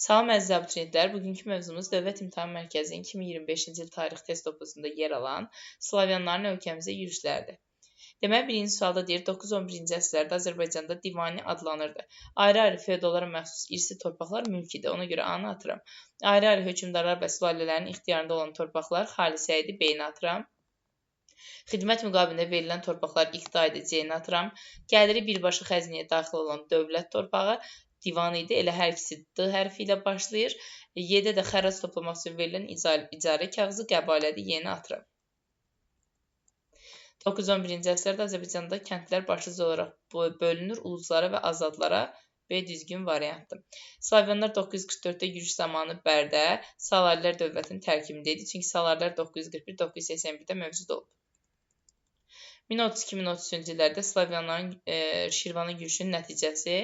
Salam əziz abituriyentlər, bugünkü mövzumuz Dövlət İmtahan Mərkəzinin 2025-ci il tarix test topusunda yer alan Slavyanların ölkəmizə yürüşləridir. Deməli, birinci sualda deyir, 9-11-ci əsrlərdə Azərbaycanda divani adlanırdı. Ayrı-ayrı feodallara məxsus irsi torpaqlar mülk idi, ona görə A-nı atıram. Ayrı-ayrı hökmdarlar və sülalələrin ixtiyarında olan torpaqlar xalisə idi, B-ni atıram. Xidmət müqabilində verilən torpaqlar iqta idi, C-ni atıram. Gəliri birbaşa xəzinəyə daxil olan dövlət torpağı divan idi, elə hər ikisi D hərfi ilə başlayır. Y-də də xərac toplamaq üçün verilən icarə kağızı qəbalədir, Y-ni atıram. 9-11-ci əsrlərdə Azərbaycanda kəndlər başlıca olaraq bölünür uluzlara və azadlara. B düzgün variantdır. Slavyanlar 944-də yürüş zamanı Bərdə Salarilər dövlətinin tərkibində idi, çünki Salarilər 941-981-də mövcud olub. 1032-1033-cü illərdə Slavyanların Şirvana yürüşünün nəticəsi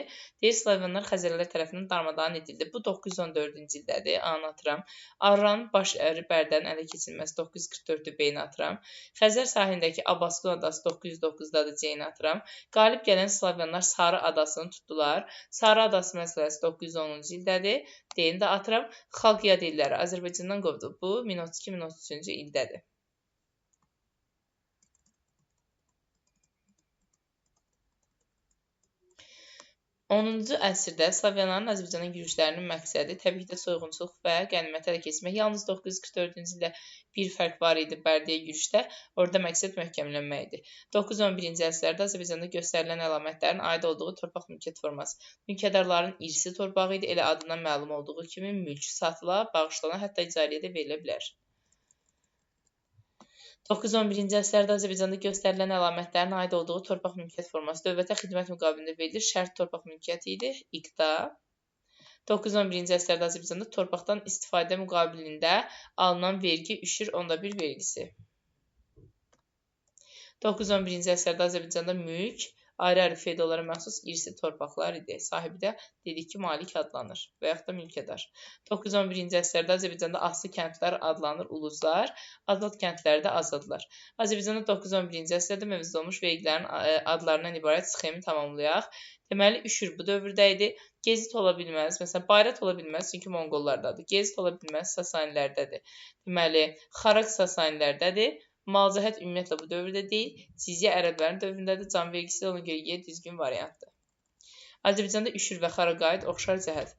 deyir, Slavyanlar Xəzərlər tərəfindən darmadağın edildi. Bu 914-cü ildədir, A-nı atıram. Arranın baş əri Bərdənin ələ keçirilməsi 944-dür, B-ni atıram. Xəzər sahilindəki Abaskun adası 909-dadır, C-ni atıram. Qalib gələn Slavyanlar Sarı adasını tutdular. Sarı adası məsələsi 910-cu ildədir, D-ni də atıram. Xalq yad illəri Azərbaycandan qovdu. Bu 1032-1033-cü ildədir. 10-cu əsrdə Slavyanların Azərbaycana yürüşlərinin məqsədi təbii ki də soyğunçuluq və qəniməti ələ keçirmək. Yalnız 944-cü ildə bir fərq var idi Bərdəyə yürüşdə, orada məqsəd möhkəmlənmək idi. 9-11-ci əsrlərdə Azərbaycanda göstərilən əlamətlərin aid olduğu torpaq mülkiyyət forması. Mülkədarların irsi torpağı idi, elə adından məlum olduğu kimi mülk satıla, bağışlana, hətta icarəyə də verilə bilər. 9-11-ci əsrlərdə Azərbaycanda göstərilən əlamətlərin aid olduğu torpaq mülkiyyət forması dövlətə xidmət müqabilində verilir. Şərt torpaq mülkiyyəti idi, iqta. 9-11-ci əsrlərdə Azərbaycanda torpaqdan istifadə müqabilində alınan vergi üşür 1/10 vergisi. 9-11-ci əsrlərdə Azərbaycanda mülk ayrı-ayrı feodallara məxsus irsi torpaqlar idi. Sahibi də dedik ki, malik adlanır və yaxud da mülkədar. 9-11-ci əsrlərdə Azərbaycanda aslı kəndlər adlanır uluzlar, azad kəndləri də azadlar. Azərbaycanda 9-11-ci əsrlərdə mövcud olmuş vergilərin adlarından ibarət sxemi tamamlayaq. Deməli, üşür bu dövrdə idi. Gezit ola bilməz, məsələn, Bayrat ola bilməz, çünki Monqollardadır. Gezit ola bilməz, Sasanilərdədir. Deməli, Xaraq Sasanilərdədir. Malcəhət ümumiyyətlə bu dövrdə deyil, cizyə ərəblərin dövründədir, can vergisi ona görə Y düzgün variantdır. Azərbaycanda üşür və xaraqa aid oxşar cəhət.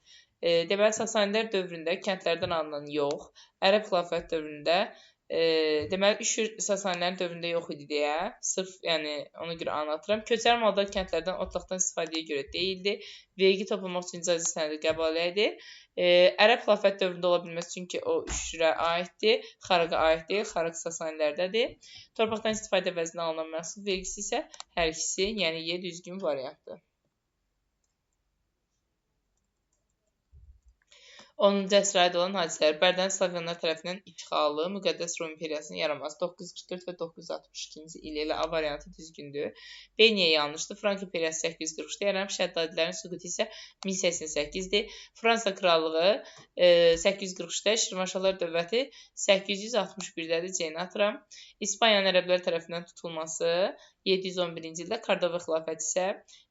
Deməli, Sasanilər dövründə kəndlərdən alınan yox, ərəb xilafət dövründə deməli, üşür Sasanilərin dövründə yox idi deyə, sırf yəni ona görə anlatıram. Köçər mallar kəndlərdən otlaqdan istifadəyə görə deyildi, vergi toplamaq üçün icazə sənədi qəbul idi. Ərəb xilafət dövründə ola bilməz, çünki o üşürə aiddir, xaraqa aiddir, xaraq Sasanilərdədir. Torpaqdan istifadə əvəzinə alınan məhsul vergisi isə hər ikisi, yəni Y düzgün variantdır. 10-cu əsrə aid olan hadisələr. Bərdənin Slavyanlar tərəfindən işğalı, müqəddəs Rum imperiyasının yaranması 944 və 962-ci il ilə A variantı düzgündür. B niyə yanlışdır? Frank imperiyası 843-də yaranıb, Şəddadililərin süqutu isə 1088-dir. Fransa krallığı 843-də, Şirvanşahlar dövləti 861-dədir, C-ni atıram. İspaniyanın ərəblər tərəfindən tutulması 711-ci ildə, Kordova xilafəti isə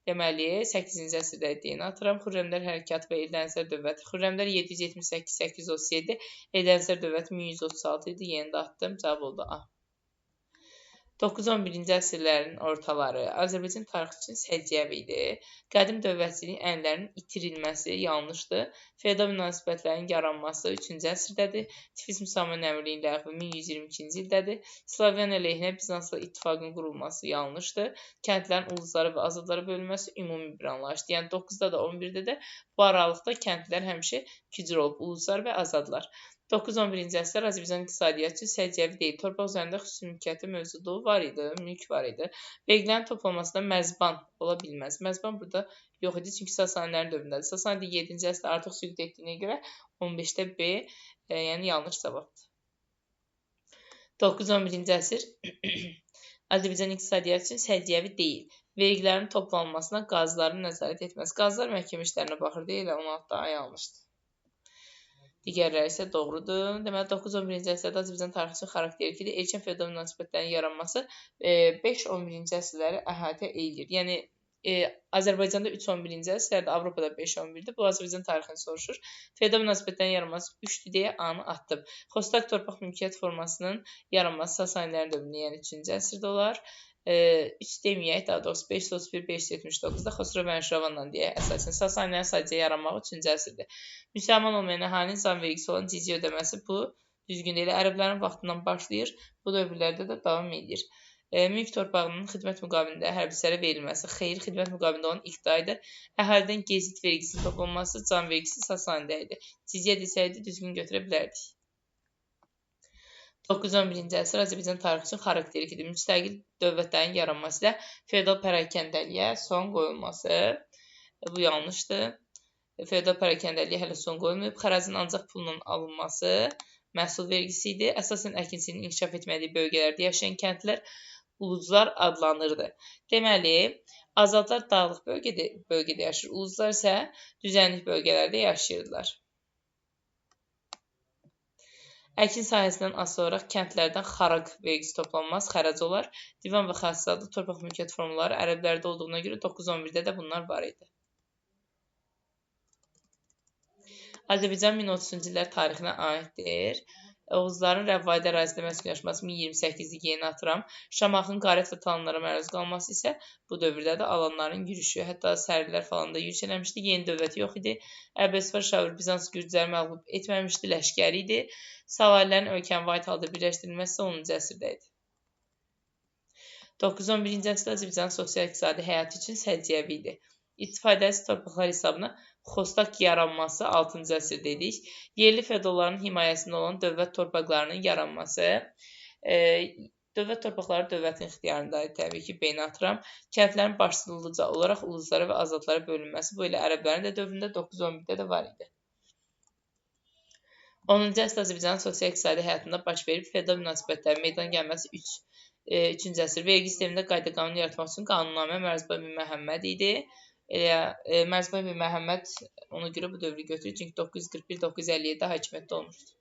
deməli 8-ci əsrdə D-ni atıram. Xürrəmlər hərəkatı və Eldənizlər dövləti. Xürrəmlər 778-837, Eldənizlər dövləti 1136 idi. Yeni də atdım. Cavab oldu A. 9-11-ci əsrlərin ortaları Azərbaycan tarixi üçün səciyyəvi idi. Qədim dövlətçiliyin ənənələrinin itirilməsi yanlışdır. Feodal münasibətlərin yaranması 3-cü əsrdədir. Tiflis müsəlman əmirliyin ləğvi 1122-ci ildədir. Slavyan əleyhinə Bizansla ittifaqın qurulması yanlışdır. Kəndlərin uluzlara və azadlara bölünməsi ümumi bir anlayışdır. Yəni 9-da da 11-də də bu aralıqda kəndlər həmişə kücür olub, uluzlar və azadlar. 9-11-ci əsrlər Azərbaycan iqtisadiyyatı üçün səciyyəvi deyil. Torpaq üzərində xüsusi mülkiyyəti mövcudluğu var idi, mülk var idi. Vergilərin toplanmasında məzban ola bilməz. Məzban burada yox idi, çünki Sasanilərin dövründədir. Sasani 7-ci əsrdə artıq süqut etdiyinə görə 15-də B, yəni yanlış cavabdır. 9-11-ci əsr Azərbaycan iqtisadiyyatı üçün səciyyəvi deyil. Vergilərin toplanmasına qazıların nəzarət etməz. Qazılar məhkəmə işlərinə baxır deyə elə 16-da A yanlışdır. Digərləri isə doğrudur. Deməli, 9-11-ci əsrdə Azərbaycan tarixi üçün xarakterlidir. Erkən feodal münasibətlərin yaranması 5-11-ci əsrləri əhatə edir. Yəni, Azərbaycanda 3-11-ci əsrlərdə, Avropada 5-11-dir. Bu Azərbaycan tarixini soruşur. Feodal münasibətlərin yaranması 3-dür deyə A-nı atdım. Xostak torpaq mülkiyyət formasının yaranması Sasanilərin dövründə, yəni 3-cü əsrdə olar. 3 deməyək, daha doğrusu 531-579-da Xosrov Mənşiravanla deyək. Əsasən Sasanilərin sadəcə yaranmağı 3-cü əsrdir. Müsəlman olmayan əhalinin zam vergisi olan cizyə ödəməsi bu düzgün deyil. Ərəblərin vaxtından başlayır, bu dövrlərdə də davam edir. Mülk torpağının xidmət müqabilində hərbçilərə verilməsi, xeyir xidmət müqabilində olan iqtidaydır. Əhalidən gezit vergisinin toplanması, can vergisi Sasanidə idi. Cizyə desəydi düzgün götürə bilərdik. 9-11-ci əsr Azərbaycan tarixi üçün xarakterikdir. Müstəqil dövlətlərin yaranması ilə feodal pərakəndəliyə son qoyulması. Bu yanlışdır. Feodal pərakəndəliyə hələ son qoyulmayıb. Xərəcin ancaq pulla alınması məhsul vergisi idi. Əsasən əkinçinin inkişaf etmədiyi bölgələrdə yaşayan kəndlər uluzlar adlanırdı. Deməli, azadlar dağlıq bölgədə yaşayır. Uluzlar isə düzənlik bölgələrdə yaşayırdılar. Əkin sahəsindən asılı olaraq kəndlərdən xaraq vergisi toplanmaz, xərəc olar. Divan və xassəli torpaq mülkiyyət formaları ərəblərdə olduğuna görə 9-11-də də bunlar var idi. Azərbaycan 1030-cu illər tarixinə aiddir. Oğuzların Rəvvayda ərazidə məskunlaşması 1028-ci yeni atıram. Şamaxın qarət və talanlara məruz qalması isə bu dövrdə də alanların yürüşü, hətta sərilər falan da yürüş eləmişdi. Yeni dövləti yox idi. Əbəsvar Şavur Bizans gürcüləri məğlub etməmişdi, ləşkəri idi. Savarilərin ölkəni vahid halda birləşdirilməsi 10-cu əsrdə idi. 9-11-ci əsrdə Azərbaycanın sosial-iqtisadi həyatı üçün səciyyəvi idi. İstifadəsi torpaqlar hesabına xostak yaranması 6-cı əsrdə idik. Yerli feodalların himayəsində olan dövlət torpaqlarının yaranması, dövlət torpaqları dövlətin ixtiyarındaydı, təbii ki, B-ni atıram. Kəndlərin başsızlıca olaraq uluzlara və azadlara bölünməsi, bu ilə ərəblərin də dövründə 9-11-də də var idi. 10-cu əsrdə Azərbaycanın sosial-iqtisadi həyatında baş verib feodal münasibətlərin meydana gəlməsi 3-cü əsr. Vergi sistemində qayda qanun yaratmaq üçün qanunnamə Mərzban bin Məhəmməd idi. Mərzban bin Məhəmməd ona görə bu dövrü götürür, çünki 941-957-də hakimiyyətdə olmuşdur.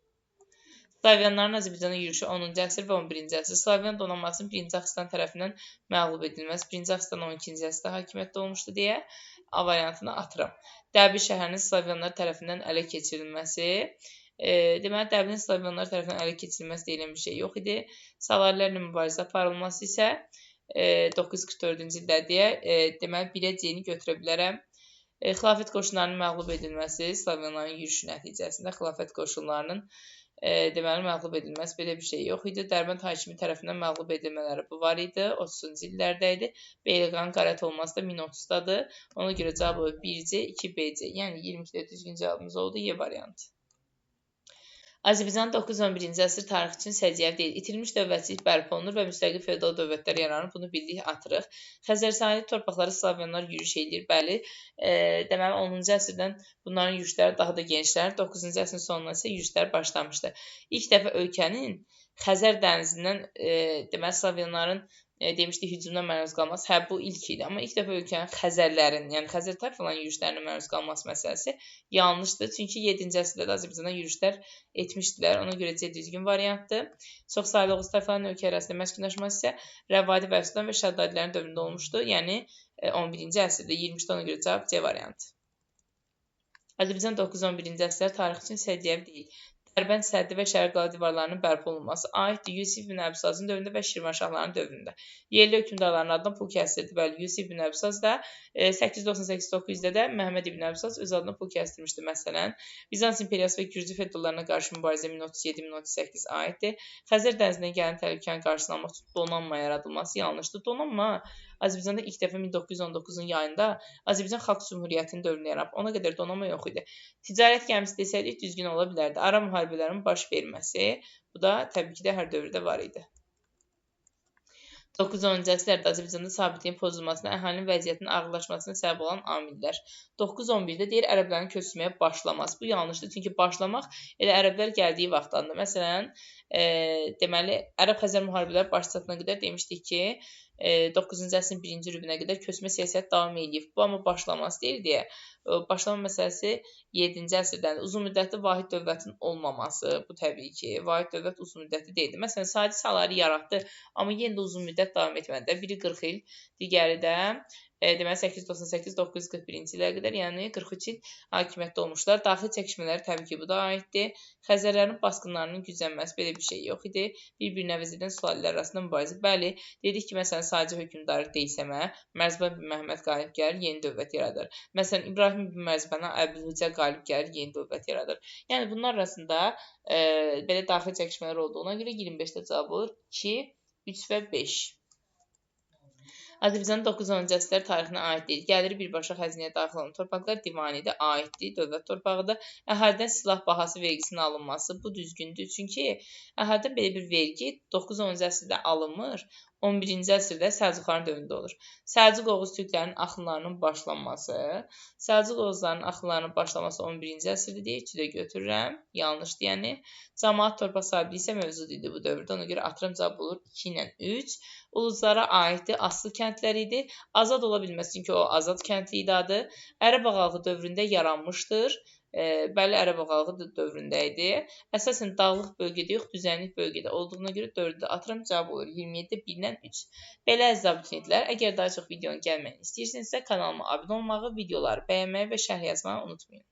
Slavyanların Azərbaycana yürüşü 10-cu əsr və 11-ci əsr. Slavyan donanmasının 1-ci Axistan tərəfindən məğlub edilməsi 1-ci Axistan 12-ci əsrdə hakimiyyətdə olmuşdu deyə A variantını atıram. Dəbil şəhərinin Slavyanlar tərəfindən ələ keçirilməsi. Deməli, Dəbilin Slavyanlar tərəfindən ələ keçirilməsi deyilən bir şey yox idi. Savarilərlə mübarizə aparılması isə 944-cü ildə deyə, deməli, 1-ə C-ni götürə bilərəm. Xilafət qoşunlarının məğlub edilməsi, Slavyanların yürüşü nəticəsində xilafət qoşunlarının deməli, məğlub edilməsi belə bir şey yox idi. Dərbənd hakimi tərəfindən məğlub edilmələri bu var idi, 30-cu illərdə idi. Beyləqanın qarət olması da 1030-dadır. Ona görə cavab olur 1C, 2BC. Yəni 22-də düzgün cavabımız oldu, Y variantı. Azərbaycanın 9-11-ci əsr tarixi üçün səciyyəvi deyil. İtirilmiş dövlətçilik bərpa olunur və müstəqil feodal dövlətlər yaranır. Bunu bildik, atırıq. Xəzər sahili torpaqları Slavyanlar yürüş edir. Bəli, deməli 10-cu əsrdən bunların yürüşləri daha da genişlənir. 9-cu əsrin sonuna isə yürüşlər başlamışdı. İlk dəfə ölkənin Xəzər dənizindən deməli Slavyanların demişdik hücumdan məruz qalması, hə bu ilk idi. Amma ilk dəfə ölkənin Xəzərlərin, yəni Xəzər tayfalarının yürüşlərinə məruz qalması məsələsi yanlışdır. Çünki 7-ci əsrdə Azərbaycana yürüşlər etmişdilər. Ona görə C düzgün variantdır. Çox saylı Oğuz tayfalarının ölkə ərazisində məskunlaşması isə Rəvvadi Vəfsüdan və Şəddadilərin dövründə olmuşdu. Yəni 11-ci əsrdə 23-də ona görə cavab C variantı. Azərbaycan 9-11-ci əsrlər tarixi üçün səciyyəvi deyil. Dərbənd səddi və şəhər qala divarlarının bərpa olunması aiddir Yusif ibn Əbsazın dövründə və Şirvanşahların dövründə. Yerli hökmdarların adına pul kəsdirdi. Bəli, Yusif ibn Əbsaz da 898-900-də də Məhəmməd ibn Əbsaz öz adına pul kəsdirmişdi. Məsələn, Bizans imperiyası və Gürcü feodallarına qarşı mübarizə 1037-1038 aiddir. Xəzər dənizindən gələn təhlükənin qarşısını almaq üçün donanma yaradılması yanlışdır. Donanma Azərbaycanda ilk dəfə 1919-un yayında Azərbaycan Xalq Cümhuriyyətinin dövründə yaranıb. Ona qədər donanma yox idi. Ticarət gəmisi desəydik düzgün ola bilərdi. Ara müharibələrin baş verməsi, bu da təbii ki də hər dövrdə var idi. 9-10-cu əsrlərdə Azərbaycanda sabitliyin pozulmasına, əhalinin vəziyyətinin ağırlaşmasına səbəb olan amillər. 9-11-də deyir ərəblərin köçürməyə başlaması. Bu yanlışdır, çünki başlamaq elə ərəblər gəldiyi vaxtdandır. Məsələn, deməli, Ərəb-Xəzər müharibələri baş çatana qədər demişdik ki, 9-cu əsrin 1-ci rübünə qədər köçmə siyasət davam edib. Bu amma başlaması deyil deyə. Başlanma məsələsi 7-ci əsrdən. Uzunmüddətli vahid dövlətin olmaması, bu təbii ki, vahid dövlət uzunmüddətli deyildi. Məsələn, Sadi saları yaratdı, amma yenə də uzun müddət davam etmədi. Biri 40 il, digəri də deməli 898-941-ci illərə qədər, yəni 43 il hakimiyyətdə olmuşlar. Daxili çəkişmələri təbii ki, bu da aiddir. Xəzərlərin basqınlarının güclənməsi, belə bir şey yox idi. Bir-birinə əvəz edən sülalələr arasında mübarizə. Bəli, dedik ki, məsələn, sadəcə hökmdarı Deysəmə, Mərzban bin Məhəmməd qalib gəlir, yeni dövlət yaradır. Məsələn, İbrahim bin Mərzbana Əbülhücə qalib gəlir, yeni dövlət yaradır. Yəni bunlar arasında belə daxili çəkişmələr olduğuna görə 25-də cavab olur 2, 3 və 5. Azərbaycanın 9-10-cu əsrlər tarixinə aid deyil. Gəliri birbaşa xəzinəyə daxil olan torpaqlar divanidir, aiddir, dövlət torpağıdır. Əhalidən silah bahası vergisinin alınması bu düzgündür. Çünki əhalidən belə bir vergi 9-10-cu əsrdə alınmır, 11-ci əsrdə Səlcuqların dövründə olur. Səlcuq Oğuz türklərinin axınlarının başlanması, Səlcuq Oğuzlarının axınlarının başlaması 11-ci əsrdə deyə 2 də götürürəm. Yanlışdır, yəni. Cəmaət torpaq sahibliyi isə mövcud idi bu dövrdə. Ona görə atıram cavab olur 2 ilə 3. Uluzlara aiddir, asılı kəndlər idi. Azad ola bilməz, çünki o azad kəndli idi adı. Ərəb ağalığı dövründə yaranmışdır. Bəli, Ərəb ağalığı dövründə idi. Əsasən dağlıq bölgədə yox, düzənlik bölgədə olduğuna görə 4-də atıram cavab olur 27, 1-lə 3. Belə əziz abituriyentlər, əgər daha çox videonun gəlməyini istəyirsinizsə kanalıma abunə olmağı, videoları bəyənməyi və şərh yazmağı unutmayın.